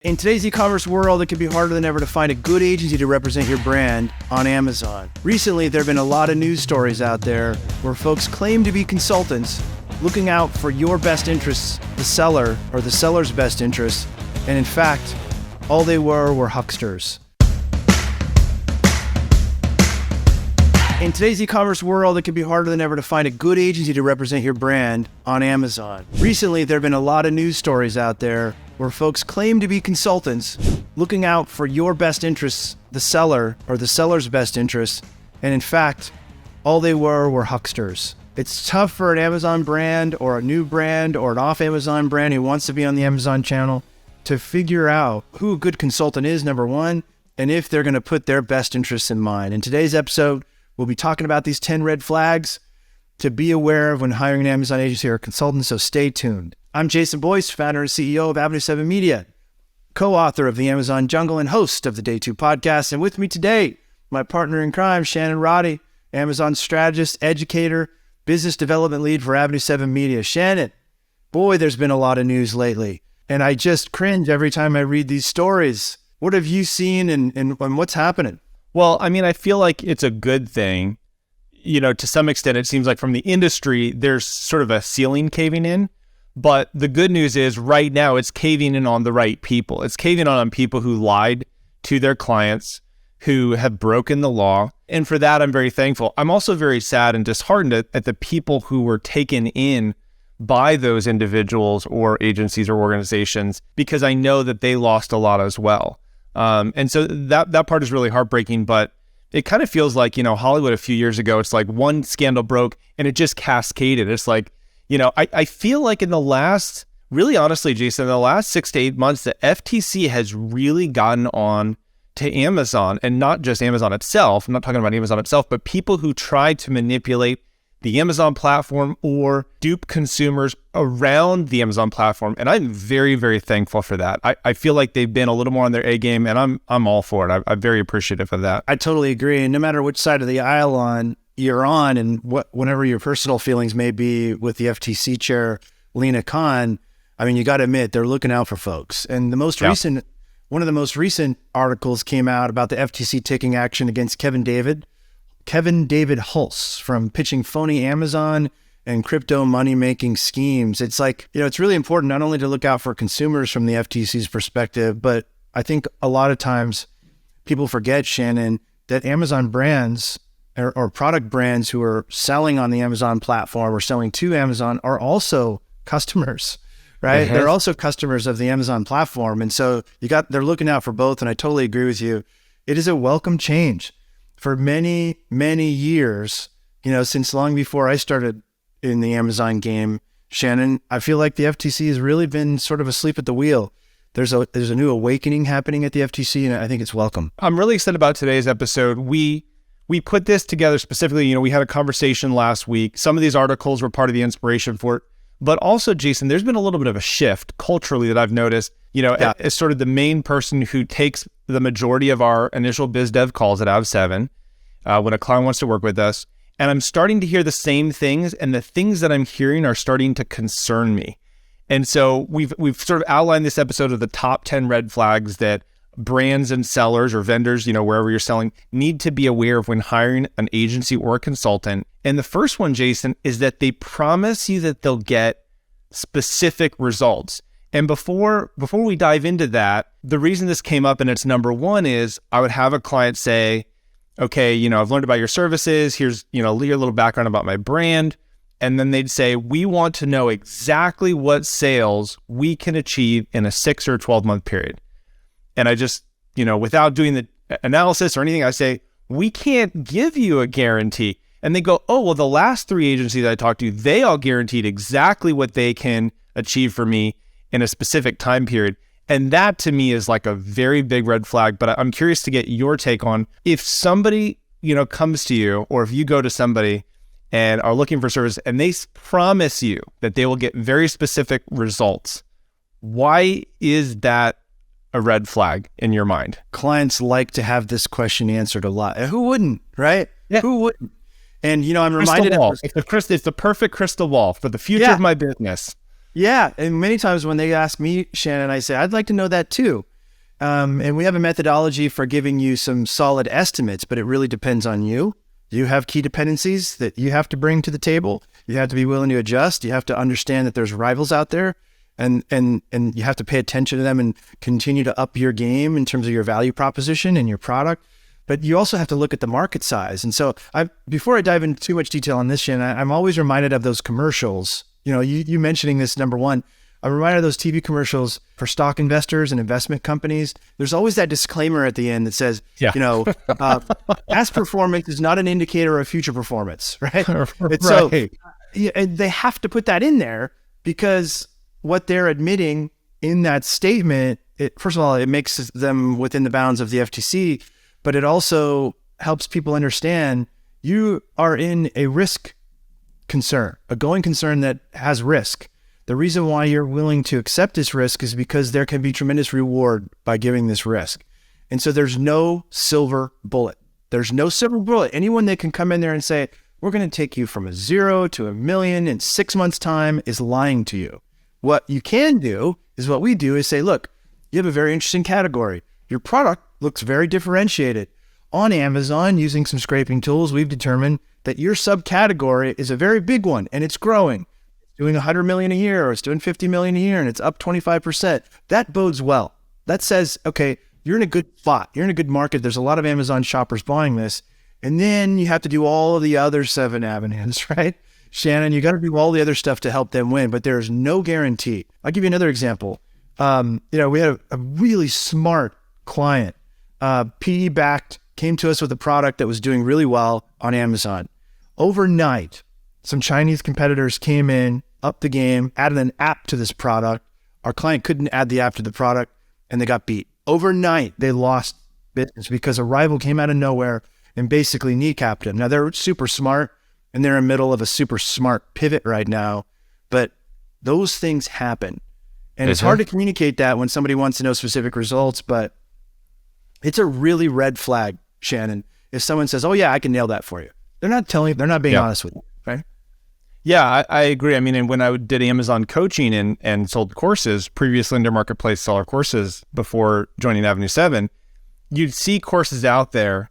In today's e-commerce world, it can be harder than ever to find a good agency to represent your brand on Amazon. Recently, there have been a lot of news stories out there where folks claim to be consultants looking out for your best interests, the seller or the seller's best interests, and in fact, all they were hucksters. In today's e-commerce world, it can be harder than ever to find a good agency to represent your brand on Amazon. Recently, there have been a lot of news stories out there where folks claim to be consultants looking out for your best interests, the seller or the seller's best interests, and in fact, all they were hucksters. It's tough for an Amazon brand or a new brand or an off-Amazon brand who wants to be on the Amazon channel to figure out who a good consultant is, number one, and if they're going to put their best interests in mind. In today's episode, we'll be talking about these 10 red flags to be aware of when hiring an Amazon agency or consultant, so stay tuned. I'm Jason Boyce, founder and CEO of Avenue 7 Media, co-author of the Amazon Jungle and host of the Day 2 podcast. And with me today, my partner in crime, Shannon and I, Amazon strategist, educator, business development lead for Avenue 7 Media. Shannon, boy, there's been a lot of news lately, and I just cringe every time I read these stories. What have you seen and what's happening? Well, I mean, I feel like it's a good thing. You know, to some extent, it seems like from the industry, there's sort of a ceiling caving in. But the good news is right now it's caving in on the right people. It's caving on people who lied to their clients, who have broken the law. And for that, I'm very thankful. I'm also very sad and disheartened at the people who were taken in by those individuals or agencies or organizations, because I know that they lost a lot as well. And so that part is really heartbreaking, but it kind of feels like, you know, Hollywood a few years ago, it's like one scandal broke and it just cascaded. It's like, you know, I feel like in the last, really honestly, Jason, in the last 6 to 8 months, the FTC has really gotten on to Amazon, and not just Amazon itself. I'm not talking about Amazon itself, but people who try to manipulate the Amazon platform or dupe consumers around the Amazon platform. And I'm very, very thankful for that. I feel like they've been a little more on their A game, and I'm all for it. I'm very appreciative of that. I totally agree. And no matter which side of the aisle you're on, and whatever your personal feelings may be with the FTC chair, Lena Khan, I mean, you got to admit, they're looking out for folks. And one of the most recent articles came out about the FTC taking action against Kevin David Hulse from pitching phony Amazon and crypto money-making schemes. It's like, you know, it's really important not only to look out for consumers from the FTC's perspective, but I think a lot of times people forget, Shannon, that Amazon brands or product brands who are selling on the Amazon platform or selling to Amazon are also customers, right? Mm-hmm. They're also customers of the Amazon platform. And so they're looking out for both. And I totally agree with you. It is a welcome change. For many, many years, you know, since long before I started in the Amazon game, Shannon, I feel like the FTC has really been sort of asleep at the wheel. There's a new awakening happening at the FTC, and I think it's welcome. I'm really excited about today's episode. We put this together specifically, you know, we had a conversation last week. Some of these articles were part of the inspiration for it. But also, Jason, there's been a little bit of a shift culturally that I've noticed, you know, as sort of the main person who takes the majority of our initial biz dev calls at Av7 when a client wants to work with us. And I'm starting to hear the same things, and the things that I'm hearing are starting to concern me. And so we've sort of outlined this episode of the top 10 red flags that brands and sellers or vendors, you know, wherever you're selling, need to be aware of when hiring an agency or a consultant. And the first one, Jason, is that they promise you that they'll get specific results. And before we dive into that, the reason this came up and it's number one is I would have a client say, okay, you know, I've learned about your services. Here's, you know, a little background about my brand. And then they'd say, we want to know exactly what sales we can achieve in a 6 or 12-month period. And I just, you know, without doing the analysis or anything, I say, we can't give you a guarantee. And they go, oh, well, the last 3 agencies I talked to, they all guaranteed exactly what they can achieve for me in a specific time period. And that to me is like a very big red flag. But I'm curious to get your take on if somebody, you know, comes to you, or if you go to somebody and are looking for service and they promise you that they will get very specific results. Why is that a red flag in your mind? Clients like to have this question answered a lot. Who wouldn't, right? Yeah. Who wouldn't? And, you know, I'm reminded of it's the perfect crystal ball for the future of my business. Yeah. And many times when they ask me, Shannon, I say, I'd like to know that too. And we have a methodology for giving you some solid estimates, but it really depends on you. You have key dependencies that you have to bring to the table. You have to be willing to adjust. You have to understand that there's rivals out there, and you have to pay attention to them and continue to up your game in terms of your value proposition and your product. But you also have to look at the market size. And so before I dive into too much detail on this, Shannon, I'm always reminded of those commercials. You mentioning this, number one, I'm reminded of those TV commercials for stock investors and investment companies. There's always that disclaimer at the end that says, past performance is not an indicator of future performance, right? Right. So and they have to put that in there because what they're admitting in that statement, first of all, it makes them within the bounds of the FTC, but it also helps people understand you are in a risk concern, a going concern that has risk. The reason why you're willing to accept this risk is because there can be tremendous reward by giving this risk. And so there's no silver bullet. There's no silver bullet. Anyone that can come in there and say, we're going to take you from a 0 to $1 million in 6 months' time is lying to you. What you can do is what we do is say, look, you have a very interesting category. Your product looks very differentiated. On Amazon, using some scraping tools, we've determined that your subcategory is a very big one and it's growing. It's doing 100 million a year, or it's doing 50 million a year, and it's up 25%. That bodes well. That says, okay, you're in a good spot. You're in a good market. There's a lot of Amazon shoppers buying this. And then you have to do all of the other 7 avenues, right? Shannon, you got to do all the other stuff to help them win, but there's no guarantee. I'll give you another example. We had a really smart client, PE-backed, came to us with a product that was doing really well on Amazon. Overnight, some Chinese competitors came in, upped the game, added an app to this product. Our client couldn't add the app to the product, and they got beat. Overnight, they lost business because a rival came out of nowhere and basically kneecapped them. Now, they're super smart, and they're in the middle of a super smart pivot right now, but those things happen. And it's hard to communicate that when somebody wants to know specific results, but it's a really red flag, Shannon, if someone says, oh yeah, I can nail that for you. They're not being honest with you, right? Yeah, I agree. I mean, and when I did Amazon coaching and sold courses, previously under Marketplace seller courses before joining Avenue 7, you'd see courses out there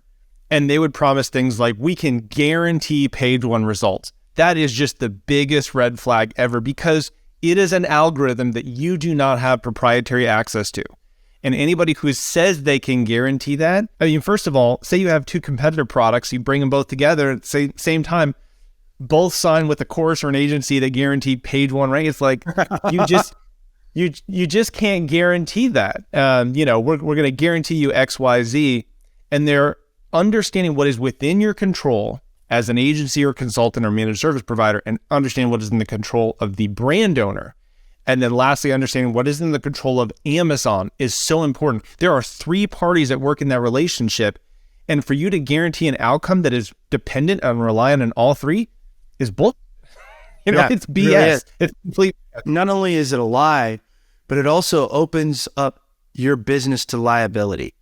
and they would promise things like, we can guarantee page 1 results. That is just the biggest red flag ever because it is an algorithm that you do not have proprietary access to. And anybody who says they can guarantee that, I mean, first of all, say you have 2 competitor products, you bring them both together at the same time, both sign with a course or an agency that guarantee page 1 rank. It's like, you just can't guarantee that. We're going to guarantee you X, Y, Z, and they're understanding what is within your control as an agency or consultant or managed service provider, and understand what is in the control of the brand owner. And then lastly, understanding what is in the control of Amazon is so important. There are 3 parties that work in that relationship. And for you to guarantee an outcome that is dependent and reliant on all 3 is bull. It's BS. Really it's complete. Not only is it a lie, but it also opens up your business to liability.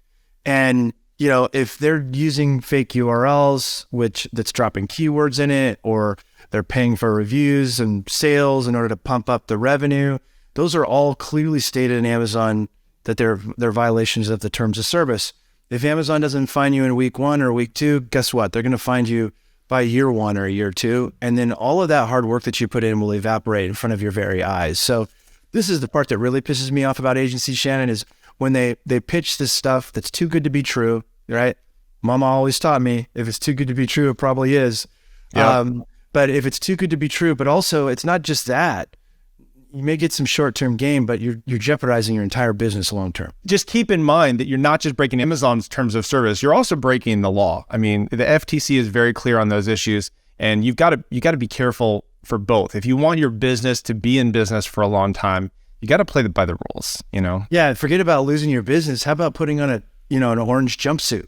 And, if they're using fake URLs, that's dropping keywords in it, or they're paying for reviews and sales in order to pump up the revenue, those are all clearly stated in Amazon that they're violations of the terms of service. If Amazon doesn't find you in week 1 or week 2, guess what? They're going to find you by year 1 or year 2. And then all of that hard work that you put in will evaporate in front of your very eyes. So this is the part that really pisses me off about agencies, Shannon, is when they pitch this stuff that's too good to be true, right? Mama always taught me, if it's too good to be true, it probably is. Yep. But if it's too good to be true, but also it's not just that. You may get some short-term gain, but you're jeopardizing your entire business long-term. Just keep in mind that you're not just breaking Amazon's terms of service, you're also breaking the law. I mean, the FTC is very clear on those issues, and you've got to be careful for both. If you want your business to be in business for a long time, you got to play by the rules, Yeah, forget about losing your business. How about putting on an orange jumpsuit?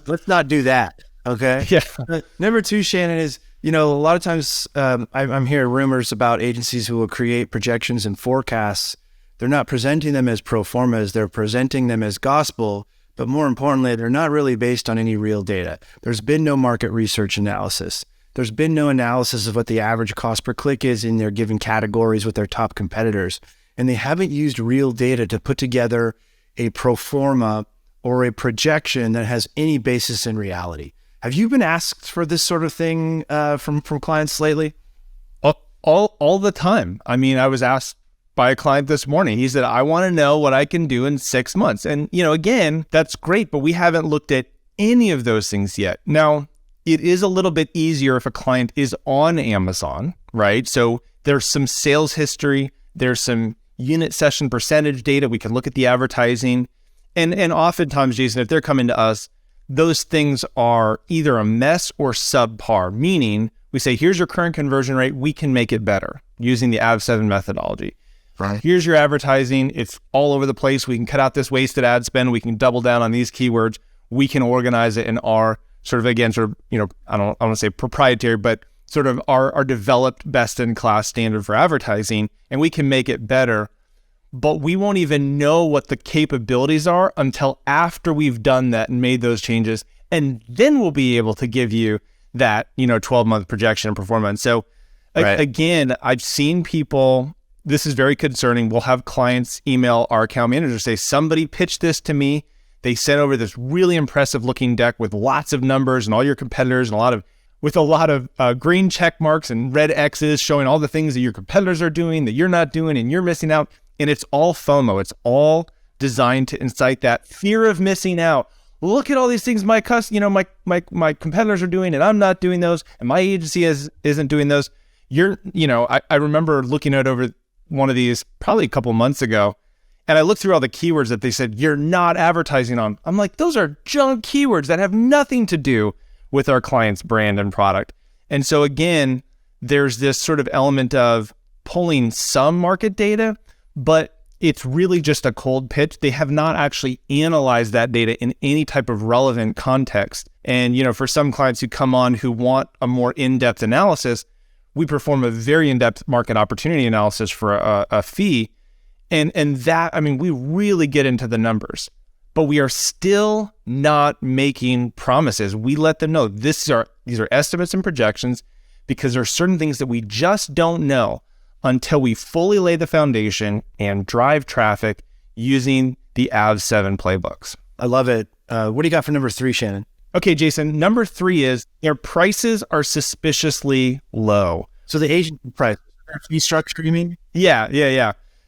Let's not do that, okay? Yeah. Number 2, Shannon, is a lot of times I'm hearing rumors about agencies who will create projections and forecasts. They're not presenting them as pro formas. They're presenting them as gospel. But more importantly, they're not really based on any real data. There's been no market research analysis. There's been no analysis of what the average cost per click is in their given categories with their top competitors. And they haven't used real data to put together a pro forma or a projection that has any basis in reality. Have you been asked for this sort of thing from clients lately? All the time. I mean, I was asked by a client this morning. He said, I want to know what I can do in 6 months. And, again, that's great, but we haven't looked at any of those things yet. Now, it is a little bit easier if a client is on Amazon, right? So there's some sales history, there's some unit session percentage data. We can look at the advertising. And oftentimes, Jason, if they're coming to us, those things are either a mess or subpar, meaning we say, here's your current conversion rate. We can make it better using the AV7 methodology. Right. Here's your advertising. It's all over the place. We can cut out this wasted ad spend. We can double down on these keywords. We can organize it in our I don't want to say proprietary, but sort of our developed best-in-class standard for advertising, and we can make it better. But we won't even know what the capabilities are until after we've done that and made those changes. And then we'll be able to give you that, 12-month projection and performance. So right. Again, I've seen people, this is very concerning. We'll have clients email our account manager, say, somebody pitched this to me. They sent over this really impressive looking deck with lots of numbers and all your competitors and with a lot of green check marks and red X's showing all the things that your competitors are doing that you're not doing and you're missing out. And it's all FOMO. It's all designed to incite that fear of missing out. Look at all these things my competitors are doing and I'm not doing those, and my agency isn't doing those. I remember looking at over one of these probably a couple months ago, and I looked through all the keywords that they said you're not advertising on. I'm like, those are junk keywords that have nothing to do with our client's brand and product. And so again, there's this sort of element of pulling some market data, but it's really just a cold pitch. They have not actually analyzed that data in any type of relevant context. And, for some clients who come on who want a more in-depth analysis, we perform a very in-depth market opportunity analysis for a fee. And that, we really get into the numbers, but we are still not making promises. We let them know these are estimates and projections because there are certain things that we just don't know until we fully lay the foundation and drive traffic using the AV7 playbooks. I love it. What do you got for number 3, Shannon? Okay, Jason, number 3 is their prices are suspiciously low. So the agency price, fee structure, you mean? Yeah.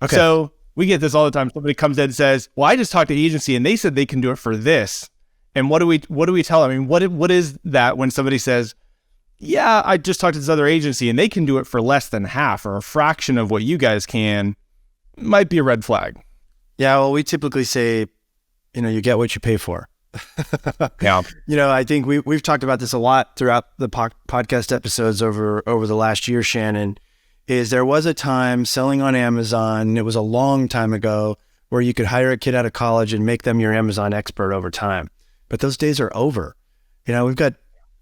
Okay. So we get this all the time. Somebody comes in and says, well, I just talked to the agency and they said they can do it for this. And what do we tell them? What is that when somebody says, yeah, I just talked to this other agency and they can do it for less than half or a fraction of what you guys can? Might be a red flag. Yeah, well, we typically say, you get what you pay for. Yeah. I think we've talked about this a lot throughout the podcast episodes over the last year, Shannon, is there was a time selling on Amazon, it was a long time ago, where you could hire a kid out of college and make them your Amazon expert over time. But those days are over. We've got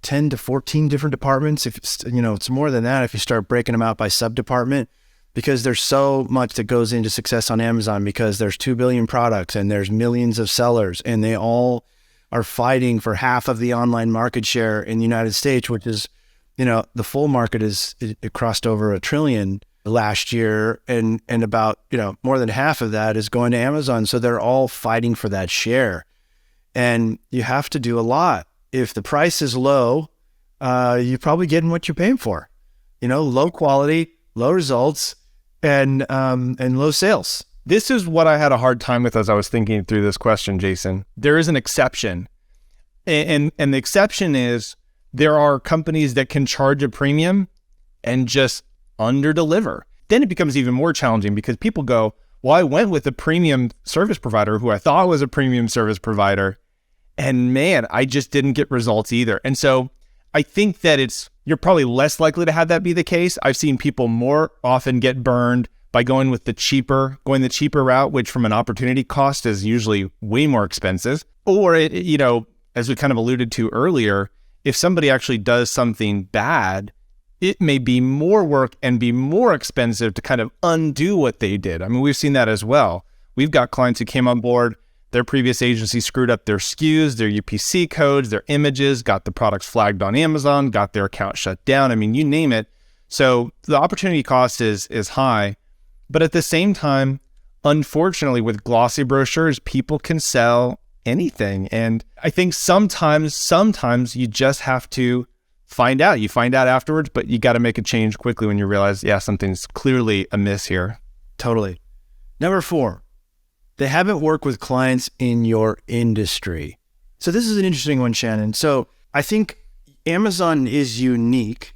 10 to 14 different departments. If it's more than that if you start breaking them out by sub-department, because there's so much that goes into success on Amazon, because there's 2 billion products and there's millions of sellers, and they all are fighting for half of the online market share in the United States, which is, the full market it crossed over $1 trillion last year, and about, more than half of that is going to Amazon. So they're all fighting for that share, and you have to do a lot. If the price is low, you're probably getting what you're paying for, low quality, low results, and low sales. This is what I had a hard time with as I was thinking through this question, Jason. There is an exception. And the exception is there are companies that can charge a premium and just underdeliver. Then it becomes even more challenging because people go, well, I went with a premium service provider who I thought was a premium service provider, and man, I just didn't get results either. And so I think that you're probably less likely to have that be the case. I've seen people more often get burned by going the cheaper route, which from an opportunity cost is usually way more expensive. Or, as we kind of alluded to earlier, if somebody actually does something bad, it may be more work and be more expensive to kind of undo what they did. We've seen that as well. We've got clients who came on board, their previous agency screwed up their SKUs, their UPC codes, their images, got the products flagged on Amazon, got their account shut down. You name it. So the opportunity cost is high. But at the same time, unfortunately, with glossy brochures, people can sell anything. And I think sometimes you just have to find out. You find out afterwards, but you got to make a change quickly when you realize, yeah, something's clearly amiss here. Totally. Number 4, they haven't worked with clients in your industry. So this is an interesting one, Shannon. So I think Amazon is unique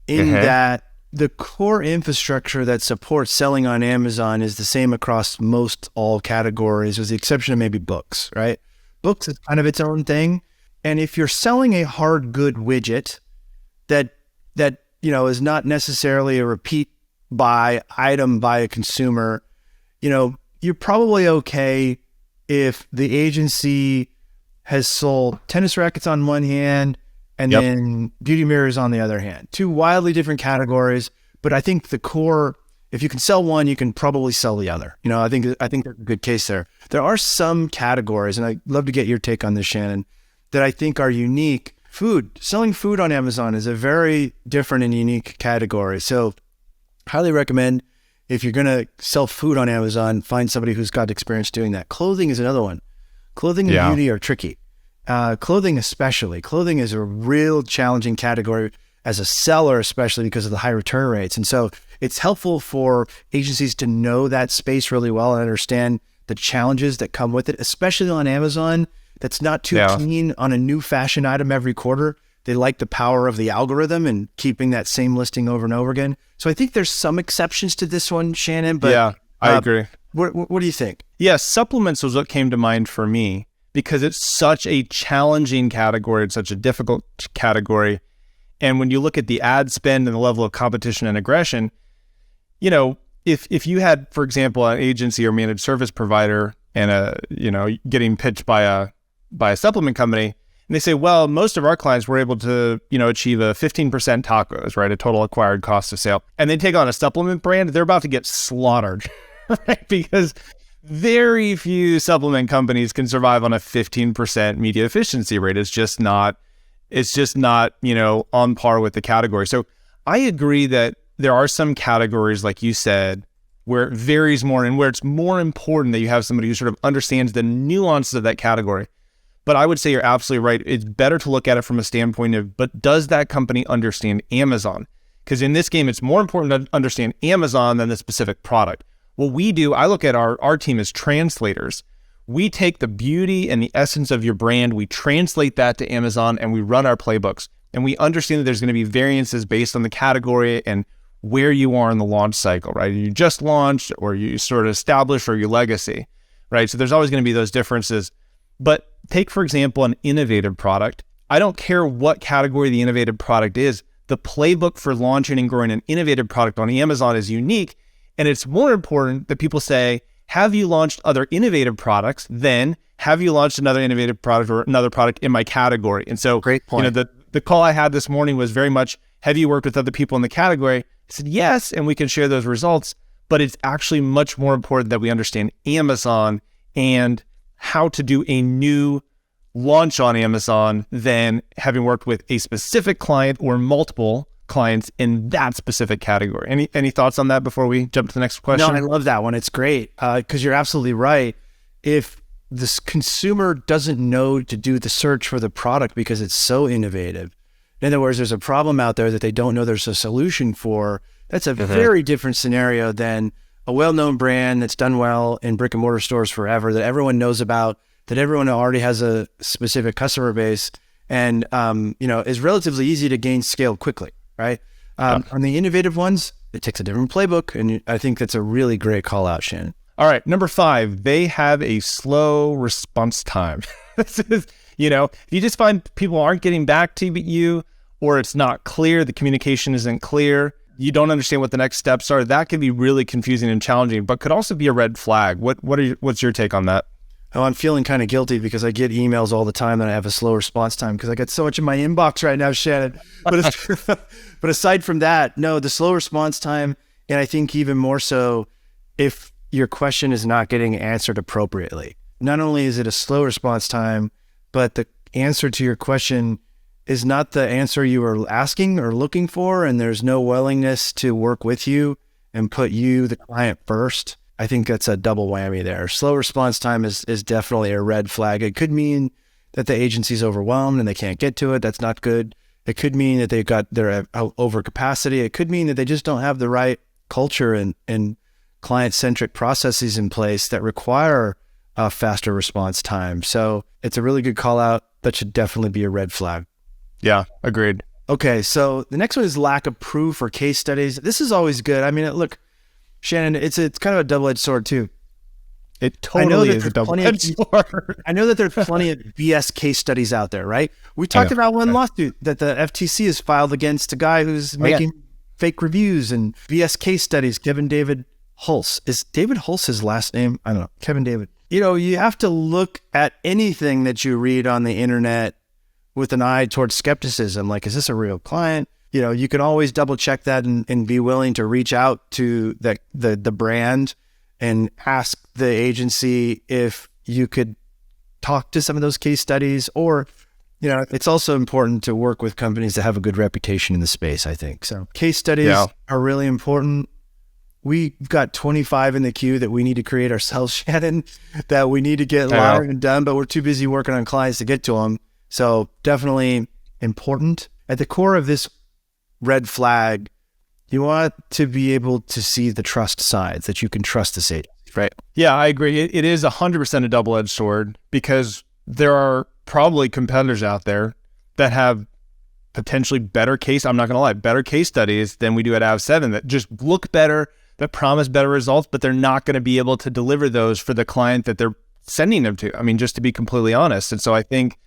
in that the core infrastructure that supports selling on Amazon is the same across most all categories, with the exception of maybe books, right? Books is kind of its own thing. And if you're selling a hard good widget that is not necessarily a repeat buy item by a consumer, you're probably okay if the agency has sold tennis rackets on one hand and then beauty mirrors on the other hand. 2 wildly different categories, but I think the core, if you can sell one, you can probably sell the other. I think there's a good case there. There are some categories, and I'd love to get your take on this, Shannon, that I think are unique. Selling food on Amazon is a very different and unique category. So highly recommend, if you're going to sell food on Amazon, find somebody who's got experience doing that. Clothing is another one. Clothing and beauty are tricky. Clothing especially. Clothing is a real challenging category as a seller, especially because of the high return rates. And so it's helpful for agencies to know that space really well and understand the challenges that come with it, especially on Amazon. That's not too keen on a new fashion item every quarter. They like the power of the algorithm and keeping that same listing over and over again. So I think there's some exceptions to this one, Shannon. But yeah, I agree. What do you think? Yeah, supplements was what came to mind for me because it's such a challenging category. It's such a difficult category. And when you look at the ad spend and the level of competition and aggression, if you had, for example, an agency or managed service provider and getting pitched by a supplement company, and they say, well, most of our clients were able to, achieve a 15% tacos, right? A total acquired cost of sale. And they take on a supplement brand, they're about to get slaughtered, right? Because very few supplement companies can survive on a 15% media efficiency rate. It's just not, on par with the category. So I agree that there are some categories, like you said, where it varies more and where it's more important that you have somebody who sort of understands the nuances of that category. But I would say you're absolutely right. It's better to look at it from a standpoint of, but does that company understand Amazon? Because in this game, it's more important to understand Amazon than the specific product. What we do, I look at our team as translators. We take the beauty and the essence of your brand, we translate that to Amazon, and we run our playbooks. And we understand that there's going to be variances based on the category and where you are in the launch cycle, right? You just launched, or you sort of established, or your legacy, right? So there's always going to be those differences. But take, for example, an innovative product. I don't care what category the innovative product is. The playbook for launching and growing an innovative product on Amazon is unique. And it's more important that people say, have you launched other innovative products than have you launched another innovative product or another product in my category? And so, great point. The call I had this morning was very much, have you worked with other people in the category? I said, yes, and we can share those results. But it's actually much more important that we understand Amazon and how to do a new launch on Amazon than having worked with a specific client or multiple clients in that specific category. Any thoughts on that before we jump to the next question? No, I love that one. It's great because you're absolutely right. If this consumer doesn't know to do the search for the product because it's so innovative, in other words, there's a problem out there that they don't know there's a solution for, that's a very different scenario than a well-known brand that's done well in brick and mortar stores forever, that everyone knows about, that everyone already has a specific customer base, and is relatively easy to gain scale quickly, right? On the innovative ones, it takes a different playbook, and I think that's a really great call out, Shannon. All right, number 5, they have a slow response time. This is, if you just find people aren't getting back to you, or it's not clear, the communication isn't clear, you don't understand what the next steps are, that can be really confusing and challenging, but could also be a red flag. What's your take on that? Oh, I'm feeling kind of guilty because I get emails all the time that I have a slow response time because I got so much in my inbox right now, Shannon. But aside from that, no, the slow response time, and I think even more so if your question is not getting answered appropriately. Not only is it a slow response time, but the answer to your question is not the answer you were asking or looking for, and there's no willingness to work with you and put you, the client, first. I think that's a double whammy there. Slow response time is definitely a red flag. It could mean that the agency's overwhelmed and they can't get to it. That's not good. It could mean that they're over capacity. It could mean that they just don't have the right culture and client-centric processes in place that require a faster response time. So it's a really good call out. That should definitely be a red flag. Yeah, agreed. Okay, so the next one is lack of proof or case studies. This is always good. I mean, look, Shannon, it's kind of a double-edged sword too. It totally is a double-edged sword. I know that there's plenty of BS case studies out there, right? We talked about one lawsuit that the FTC has filed against a guy who's making fake reviews and BS case studies. Kevin David Hulse. Is David Hulse his last name? I don't know. Kevin David. You know, you have to look at anything that you read on the internet with an eye towards skepticism. Like, is this a real client? You know, you can always double check that and be willing to reach out to the brand and ask the agency if you could talk to some of those case studies. Or, you know, it's also important to work with companies that have a good reputation in the space, I think. So case studies are really important. We've got 25 in the queue that we need to create ourselves, Shannon, that we need to get live and done, but we're too busy working on clients to get to them. So definitely important. At the core of this red flag, you want to be able to see the trust sides, that you can trust this agency, right? Yeah, I agree. It is 100% a double-edged sword because there are probably competitors out there that have potentially better better case studies than we do at AV7 that just look better, that promise better results, but they're not going to be able to deliver those for the client that they're sending them to. I mean, just to be completely honest. And so I think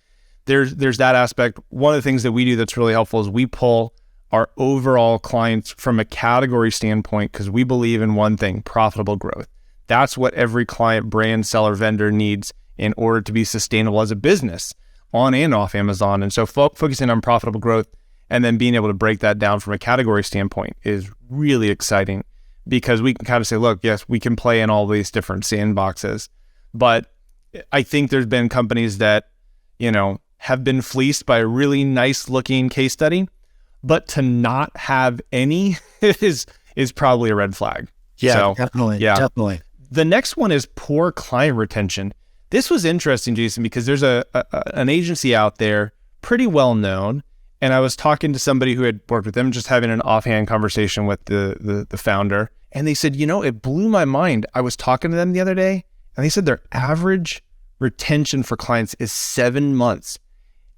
there's that aspect. One of the things that we do that's really helpful is we pull our overall clients from a category standpoint because we believe in one thing: profitable growth. That's what every client, brand, seller, vendor needs in order to be sustainable as a business on and off Amazon. And so focusing on profitable growth and then being able to break that down from a category standpoint is really exciting because we can kind of say, look, yes, we can play in all these different sandboxes. But I think there's been companies that, you know, have been fleeced by a really nice looking case study, but to not have any is probably a red flag. Yeah, so, definitely. The next one is poor client retention. This was interesting, Jason, because there's an agency out there pretty well known. And I was talking to somebody who had worked with them, just having an offhand conversation with the founder. And they said, you know, it blew my mind. I was talking to them the other day and they said their average retention for clients is 7 months.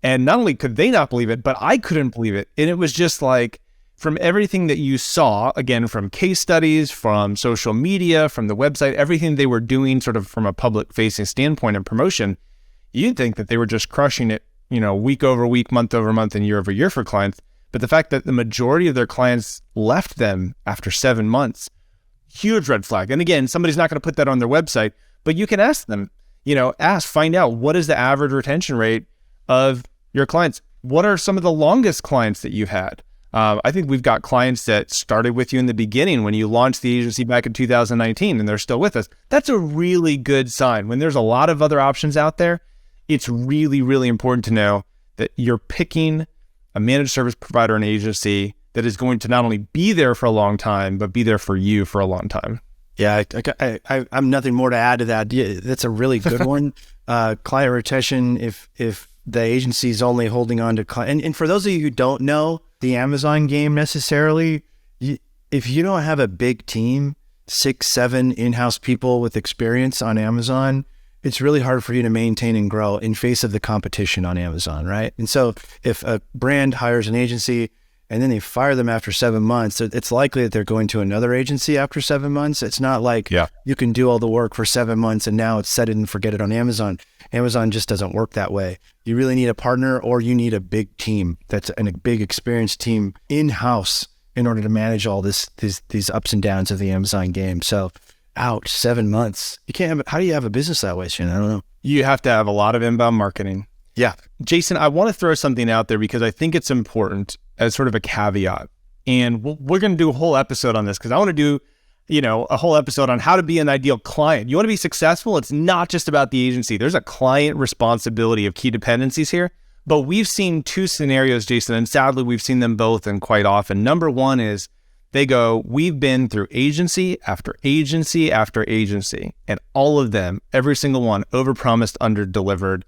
And not only could they not believe it, but I couldn't believe it. And it was just like, from everything that you saw, again, from case studies, from social media, from the website, everything they were doing sort of from a public facing standpoint and promotion, you'd think that they were just crushing it, you know, week over week, month over month, and year over year for clients. But the fact that the majority of their clients left them after 7 months, huge red flag. And again, somebody's not going to put that on their website, but you can ask them, you know, find out what is the average retention rate of your clients. What are some of the longest clients that you've had? I think we've got clients that started with you in the beginning when you launched the agency back in 2019 and they're still with us. That's a really good sign. When there's a lot of other options out there, it's really, really important to know that you're picking a managed service provider and agency that is going to not only be there for a long time, but be there for you for a long time. Yeah, I'm nothing more to add to that. Yeah, that's a really good one. Client retention, if the agency is only holding on to client, and for those of you who don't know the Amazon game necessarily, if you don't have a big team, 6, 7 in-house people with experience on Amazon, it's really hard for you to maintain and grow in face of the competition on Amazon, right? And so if a brand hires an agency and then they fire them after 7 months, it's likely that they're going to another agency after 7 months. It's not like you can do all the work for 7 months and now it's set it and forget it on Amazon. Amazon just doesn't work that way. You really need a partner, or you need a big team and a big experienced team in-house in order to manage all these ups and downs of the Amazon game. So, ouch, 7 months. You can't have. How do you have a business that way, Shannon? I don't know. You have to have a lot of inbound marketing. Yeah. Jason, I want to throw something out there because I think it's important as sort of a caveat. And we're going to do a whole episode on this because I want to do, a whole episode on how to be an ideal client. You want to be successful? It's not just about the agency. There's a client responsibility of key dependencies here. But we've seen two scenarios, Jason, and sadly, we've seen them both and quite often. Number one is They go, we've been through agency after agency after agency, and all of them, every single one, overpromised, underdelivered.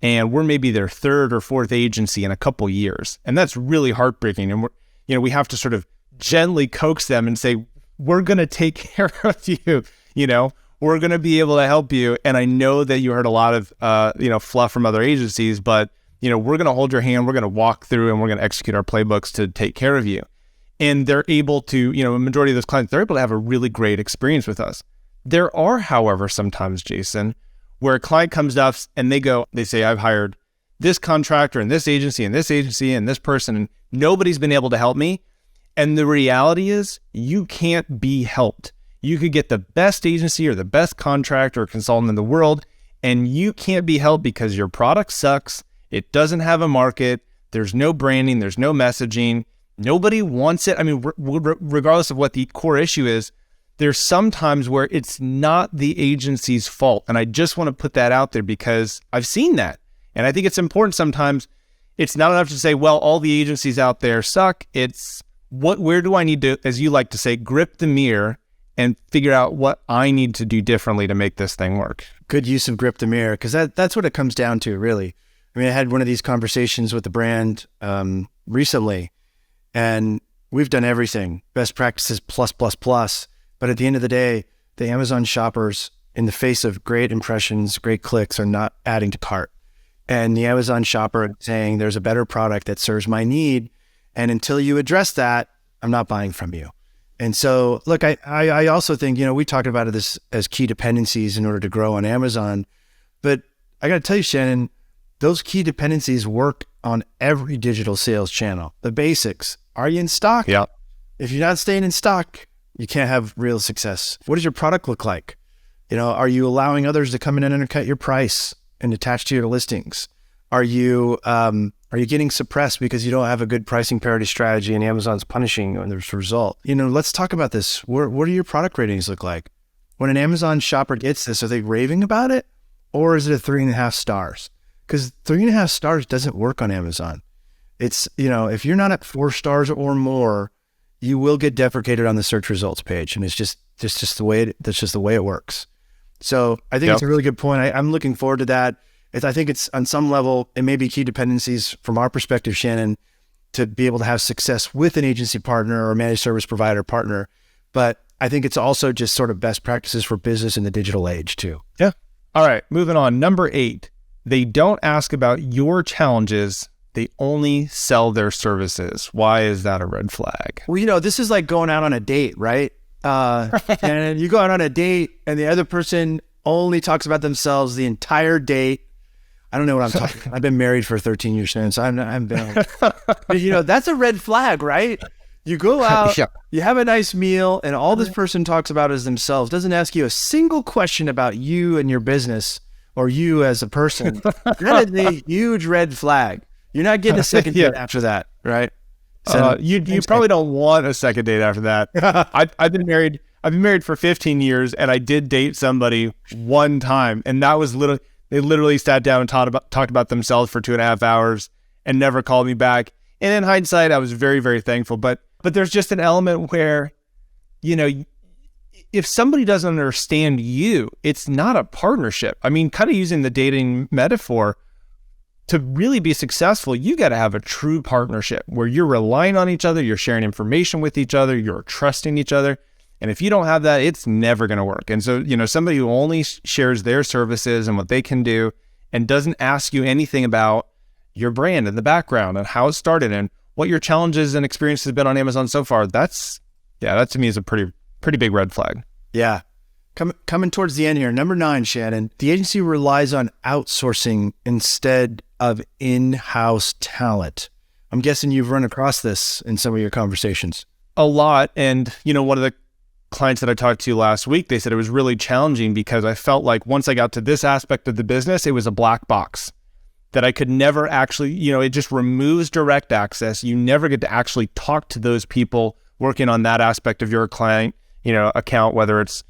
And we're maybe their third or fourth agency in a couple years. And that's really heartbreaking. And we have to sort of gently coax them and say, we're going to take care of you. We're going to be able to help you. And I know that you heard a lot of, fluff from other agencies, but, we're going to hold your hand. We're going to walk through and we're going to execute our playbooks to take care of you. And they're able to, a majority of those clients, they're able to have a really great experience with us. There are, however, sometimes, Jason, where a client comes up and they say, I've hired this contractor and this agency and this agency and this person, and nobody's been able to help me. And the reality is you can't be helped. You could get the best agency or the best contractor or consultant in the world, and you can't be helped because your product sucks. It doesn't have a market. There's no branding. There's no messaging. Nobody wants it. I mean, regardless of what the core issue is, there's some times where it's not the agency's fault. And I just want to put that out there because I've seen that. And I think it's important sometimes. It's not enough to say, well, all the agencies out there suck. It's where do I need to, as you like to say, grip the mirror and figure out what I need to do differently to make this thing work. Good use of grip the mirror, because that's what it comes down to, really. I mean, I had one of these conversations with the brand recently, and we've done everything, best practices plus. But at the end of the day, the Amazon shoppers, in the face of great impressions, great clicks, are not adding to cart. And the Amazon shopper saying there's a better product that serves my need. And until you address that, I'm not buying from you. And so, look, I also think, we talked about this as key dependencies in order to grow on Amazon. But I got to tell you, Shannon, those key dependencies work on every digital sales channel. The basics. Are you in stock? Yeah. If you're not staying in stock, you can't have real success. What does your product look like? Are you allowing others to come in and undercut your price and attach to your listings? Are you getting suppressed because you don't have a good pricing parity strategy and Amazon's punishing you as a result? Let's talk about this. What do your product ratings look like? When an Amazon shopper gets this, are they raving about it? Or is it a 3.5 stars? Because 3.5 stars doesn't work on Amazon. It's, if you're not at 4 stars or more, you will get deprecated on the search results page. And it's just the way it works. So I think It's a really good point. I'm looking forward to that. I think it's on some level, it may be key dependencies from our perspective, Shannon, to be able to have success with an agency partner or a managed service provider partner. But I think it's also just sort of best practices for business in the digital age too. Yeah. All right. Moving on. Number 8, they don't ask about your challenges. They only sell their services. Why is that a red flag? Well, this is like going out on a date, right? And you go out on a date and the other person only talks about themselves the entire date. I don't know what I'm talking about. I've been married for 13 years now, so I'm been, but that's a red flag, right? You go out, You have a nice meal, and all this person talks about is themselves, doesn't ask you a single question about you and your business or you as a person. That is a huge red flag. You're not getting a second date after that, right? So you probably don't want a second date after that. I've been married for 15 years, and I did date somebody one time, and that was they literally sat down and talked about themselves for 2.5 hours and never called me back. And in hindsight, I was very, very thankful. But there's just an element where, if somebody doesn't understand you, it's not a partnership. I mean, kind of using the dating metaphor, to really be successful, you got to have a true partnership where you're relying on each other, you're sharing information with each other, you're trusting each other. And if you don't have that, it's never going to work. And so, somebody who only shares their services and what they can do and doesn't ask you anything about your brand and the background and how it started and what your challenges and experiences have been on Amazon so far, that to me is a pretty big red flag. Yeah. Coming towards the end here. Number 9, Shannon, the agency relies on outsourcing instead of in-house talent. I'm guessing you've run across this in some of your conversations. A lot. And, one of the clients that I talked to last week, they said it was really challenging because I felt like once I got to this aspect of the business, it was a black box that I could never actually, it just removes direct access. You never get to actually talk to those people working on that aspect of your client, account, whether it's,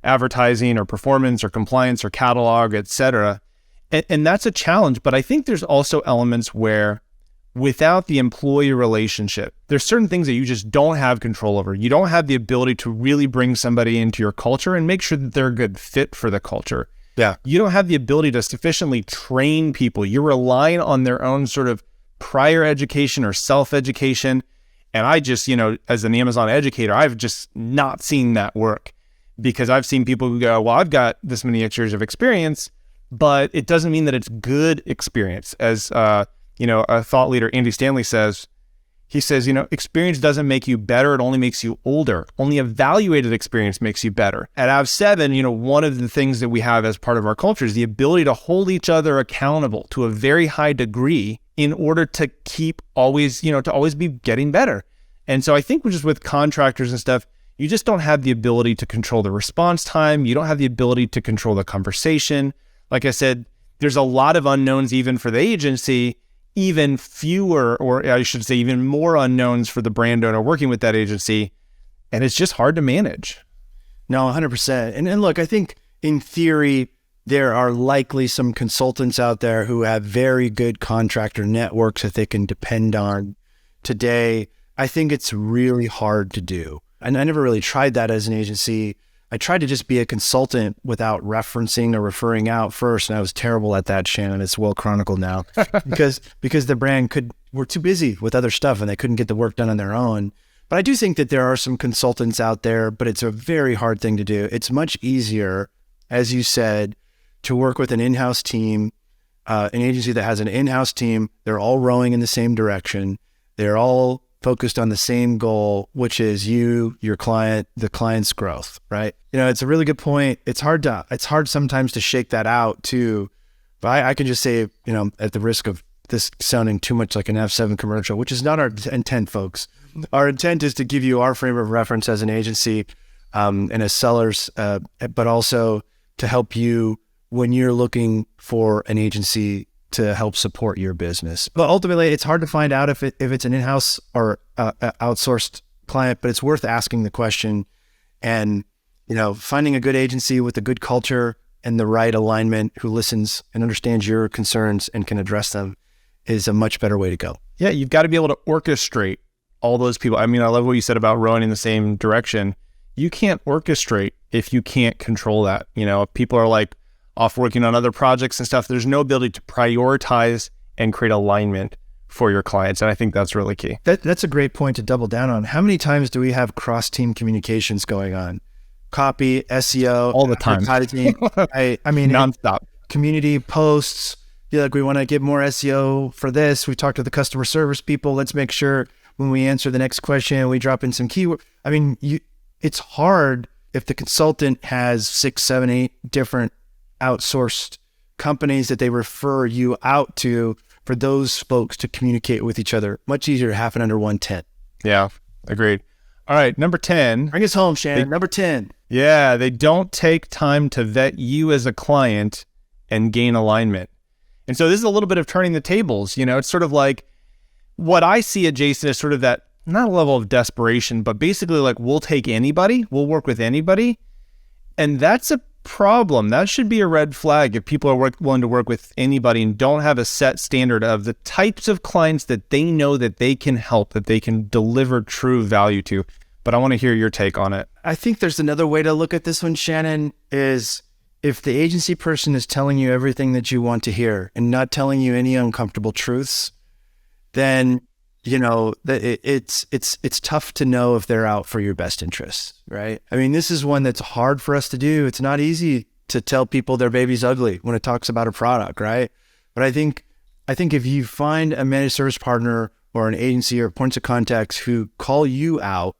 advertising or performance or compliance or catalog, et cetera. And that's a challenge. But I think there's also elements where without the employee relationship, there's certain things that you just don't have control over. You don't have the ability to really bring somebody into your culture and make sure that they're a good fit for the culture. Yeah. You don't have the ability to sufficiently train people. You're relying on their own sort of prior education or self-education. And I just, as an Amazon educator, I've just not seen that work, because I've seen people who go, well, I've got this many years of experience, but it doesn't mean that it's good experience. As, a thought leader, Andy Stanley says, experience doesn't make you better. It only makes you older. Only evaluated experience makes you better. At AV7, one of the things that we have as part of our culture is the ability to hold each other accountable to a very high degree in order to keep always, to always be getting better. And so I think just with contractors and stuff, you just don't have the ability to control the response time. You don't have the ability to control the conversation. Like I said, there's a lot of unknowns even for the agency, even fewer, or I should say even more unknowns for the brand owner working with that agency. And it's just hard to manage. No, 100%. And look, I think in theory, there are likely some consultants out there who have very good contractor networks that they can depend on today. I think it's really hard to do. And I never really tried that as an agency. I tried to just be a consultant without referencing or referring out first. And I was terrible at that, Shannon. It's well chronicled now because the brand were too busy with other stuff and they couldn't get the work done on their own. But I do think that there are some consultants out there, but it's a very hard thing to do. It's much easier, as you said, to work with an in-house team, an agency that has an in-house team. They're all rowing in the same direction. They're all focused on the same goal, which is you, your client, the client's growth, right? It's a really good point. It's hard sometimes to shake that out too. But I can just say, at the risk of this sounding too much like an F7 commercial, which is not our intent, folks. Our intent is to give you our frame of reference as an agency and as sellers, but also to help you when you're looking for an agency to help support your business. But ultimately, it's hard to find out if it's an in-house or outsourced client, but it's worth asking the question. And, finding a good agency with a good culture and the right alignment who listens and understands your concerns and can address them is a much better way to go. Yeah, you've got to be able to orchestrate all those people. I mean, I love what you said about rowing in the same direction. You can't orchestrate if you can't control that. If people are like off working on other projects and stuff, there's no ability to prioritize and create alignment for your clients. And I think that's really key. That's a great point to double down on. How many times do we have cross-team communications going on? Copy, SEO, all the time. I mean, nonstop. Community posts. We want to get more SEO for this. We talk to the customer service people. Let's make sure when we answer the next question, we drop in some keyword. I mean, it's hard if the consultant has 6, 7, 8 different outsourced companies that they refer you out to for those folks to communicate with each other. Much easier to happen under one tent. Yeah, agreed. All right, number 10. Bring us home, Shannon. Number 10. Yeah, they don't take time to vet you as a client and gain alignment. And so this is a little bit of turning the tables. It's sort of like what I see at Jason is sort of that, not a level of desperation, but basically like we'll take anybody, we'll work with anybody. And that's a problem. That should be a red flag if people are willing to work with anybody and don't have a set standard of the types of clients that they know that they can help, that they can deliver true value to. But I want to hear your take on it. I think there's another way to look at this one, Shannon, is if the agency person is telling you everything that you want to hear and not telling you any uncomfortable truths, then it's tough to know if they're out for your best interests, right? I mean, this is one that's hard for us to do. It's not easy to tell people their baby's ugly when it talks about a product, right? But I think if you find a managed service partner or an agency or points of contacts who call you out,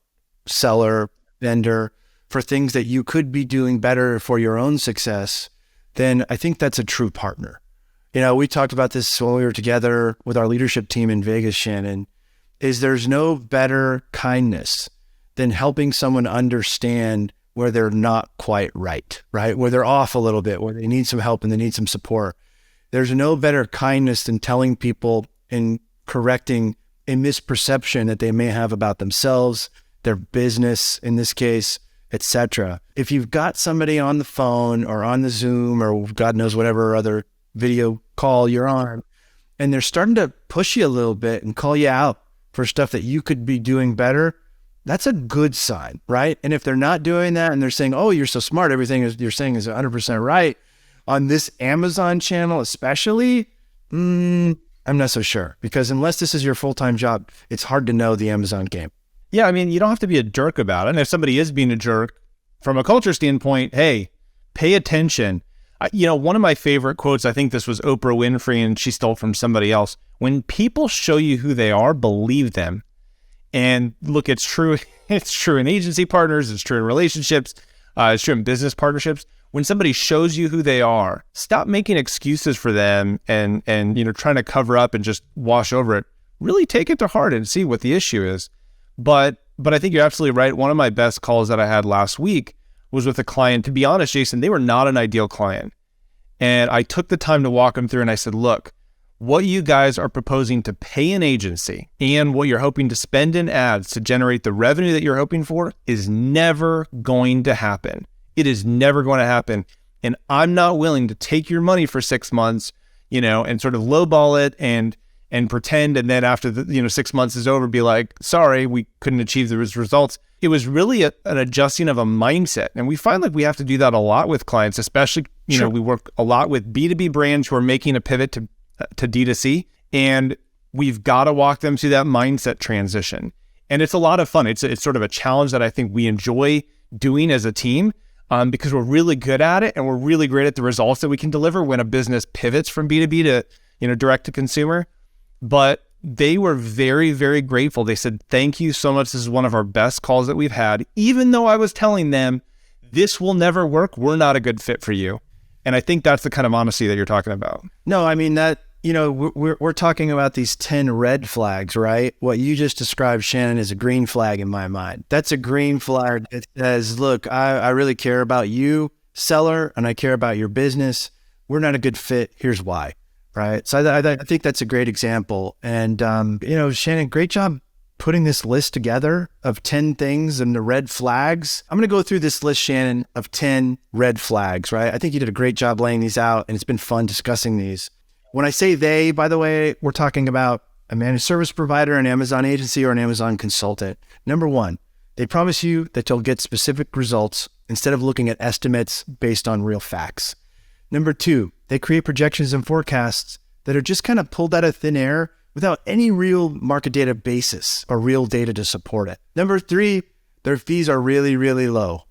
seller, vendor, for things that you could be doing better for your own success, then I think that's a true partner. We talked about this when we were together with our leadership team in Vegas, Shannon, is there's no better kindness than helping someone understand where they're not quite right? Where they're off a little bit, where they need some help and they need some support. There's no better kindness than telling people and correcting a misperception that they may have about themselves, their business in this case, etc. If you've got somebody on the phone or on the Zoom or God knows whatever other video call you're on, and they're starting to push you a little bit and call you out for stuff that you could be doing better, that's a good sign, right? And if they're not doing that and they're saying, oh, you're so smart, everything you're saying is 100% right, on this Amazon channel especially, I'm not so sure. Because unless this is your full-time job, it's hard to know the Amazon game. Yeah, I mean, you don't have to be a jerk about it. And if somebody is being a jerk, from a culture standpoint, hey, pay attention. One of my favorite quotes, I think this was Oprah Winfrey, and she stole from somebody else. When people show you who they are, believe them. And look, it's true. It's true in agency partners. It's true in relationships. It's true in business partnerships. When somebody shows you who they are, stop making excuses for them and trying to cover up and just wash over it. Really take it to heart and see what the issue is. But I think you're absolutely right. One of my best calls that I had last week was with a client. To be honest, Jason, they were not an ideal client. And I took the time to walk them through and I said, look, what you guys are proposing to pay an agency and what you're hoping to spend in ads to generate the revenue that you're hoping for is never going to happen. It is never going to happen. And I'm not willing to take your money for 6 months, and sort of lowball it and pretend. And then after the 6 months is over, be like, sorry, we couldn't achieve those results. It was really an adjusting of a mindset. And we find like we have to do that a lot with clients, especially, Sure. We work a lot with B2B brands who are making a pivot to D2C, and we've got to walk them through that mindset transition. And it's a lot of fun. It's sort of a challenge that I think we enjoy doing as a team because we're really good at it and we're really great at the results that we can deliver when a business pivots from B2B to direct to consumer. But they were very, very grateful. They said, thank you so much. This is one of our best calls that we've had. Even though I was telling them, this will never work. We're not a good fit for you. And I think that's the kind of honesty that you're talking about. No, I mean that, we're talking about these 10 red flags, right? What you just described, Shannon, is a green flag in my mind. That's a green flag that says, look, I really care about you, seller, and I care about your business. We're not a good fit. Here's why, right? So I think that's a great example. And, Shannon, great job putting this list together of 10 things and the red flags. I'm going to go through this list, Shannon, of 10 red flags, right? I think you did a great job laying these out, and it's been fun discussing these. When I say they, by the way, we're talking about a managed service provider, an Amazon agency, or an Amazon consultant. Number one, they promise you that you'll get specific results instead of looking at estimates based on real facts. Number two, they create projections and forecasts that are just kind of pulled out of thin air without any real market data basis or real data to support it. Number three, their fees are really, really low.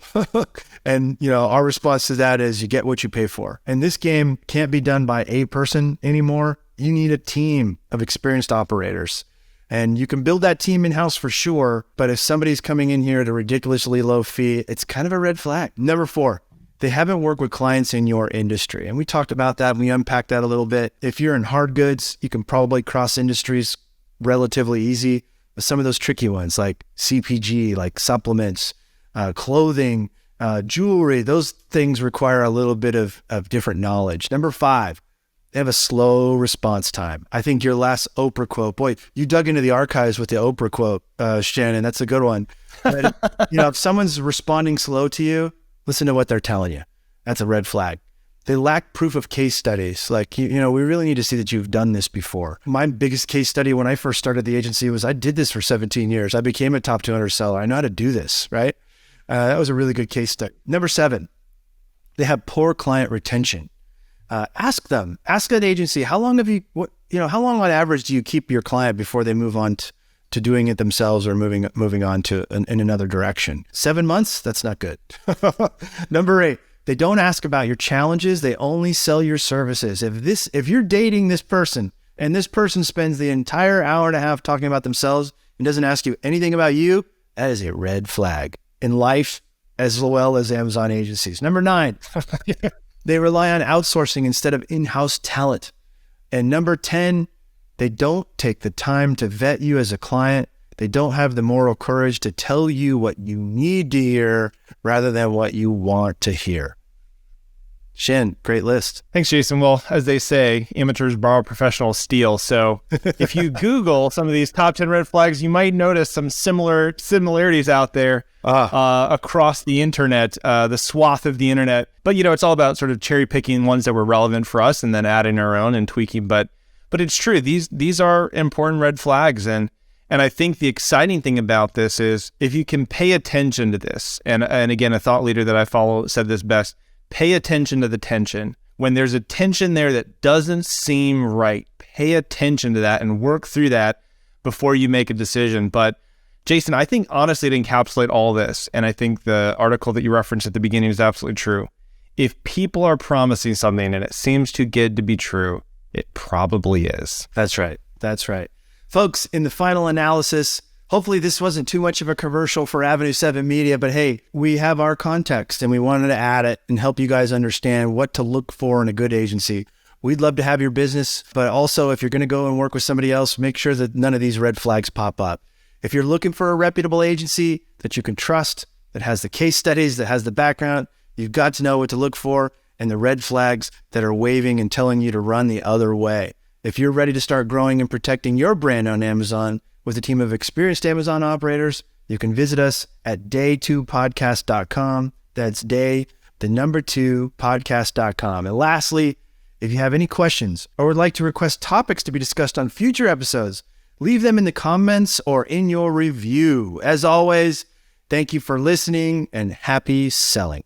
And, our response to that is you get what you pay for. And this game can't be done by a person anymore. You need a team of experienced operators. And you can build that team in-house for sure. But if somebody's coming in here at a ridiculously low fee, it's kind of a red flag. Number four, they haven't worked with clients in your industry. And we talked about that. We unpacked that a little bit. If you're in hard goods, you can probably cross industries relatively easy. But some of those tricky ones like CPG, like supplements, clothing, jewelry, those things require a little bit of different knowledge. Number five, they have a slow response time. I think your last Oprah quote, boy, you dug into the archives with the Oprah quote, Shannon, that's a good one. But, if someone's responding slow to you, listen to what they're telling you. That's a red flag. They lack proof of case studies. Like, we really need to see that you've done this before. My biggest case study when I first started the agency was I did this for 17 years. I became a top 200 seller. I know how to do this, right? That was a really good case study. Number seven, they have poor client retention. Ask that agency, how long on average do you keep your client before they move on to doing it themselves or moving on to in another direction? 7 months? That's not good. Number eight, they don't ask about your challenges. They only sell your services. If you're dating this person and this person spends the entire hour and a half talking about themselves and doesn't ask you anything about you, that is a red flag in life as well as Amazon agencies. Number nine, they rely on outsourcing instead of in-house talent. And number 10, they don't take the time to vet you as a client. They don't have the moral courage to tell you what you need to hear rather than what you want to hear. Shin, great list. Thanks, Jason. Well, as they say, amateurs borrow, professionals steal. So if you Google some of these top 10 red flags, you might notice some similarities out there across the internet, the swath of the internet. But, it's all about sort of cherry picking ones that were relevant for us and then adding our own and tweaking. But But it's true. These are important red flags. And I think the exciting thing about this is if you can pay attention to this, and again, a thought leader that I follow said this best, pay attention to the tension. When there's a tension there that doesn't seem right, pay attention to that and work through that before you make a decision. But Jason, I think honestly to encapsulate all this, and I think the article that you referenced at the beginning is absolutely true. If people are promising something and it seems too good to be true, it probably is. That's right. That's right. Folks, in the final analysis, hopefully this wasn't too much of a commercial for Avenue 7 Media, but hey, we have our context and we wanted to add it and help you guys understand what to look for in a good agency. We'd love to have your business, but also if you're going to go and work with somebody else, make sure that none of these red flags pop up. If you're looking for a reputable agency that you can trust, that has the case studies, that has the background, you've got to know what to look for and the red flags that are waving and telling you to run the other way. If you're ready to start growing and protecting your brand on Amazon with a team of experienced Amazon operators, you can visit us at day2podcast.com. That's day2podcast.com. And lastly, if you have any questions or would like to request topics to be discussed on future episodes, leave them in the comments or in your review. As always, thank you for listening and happy selling.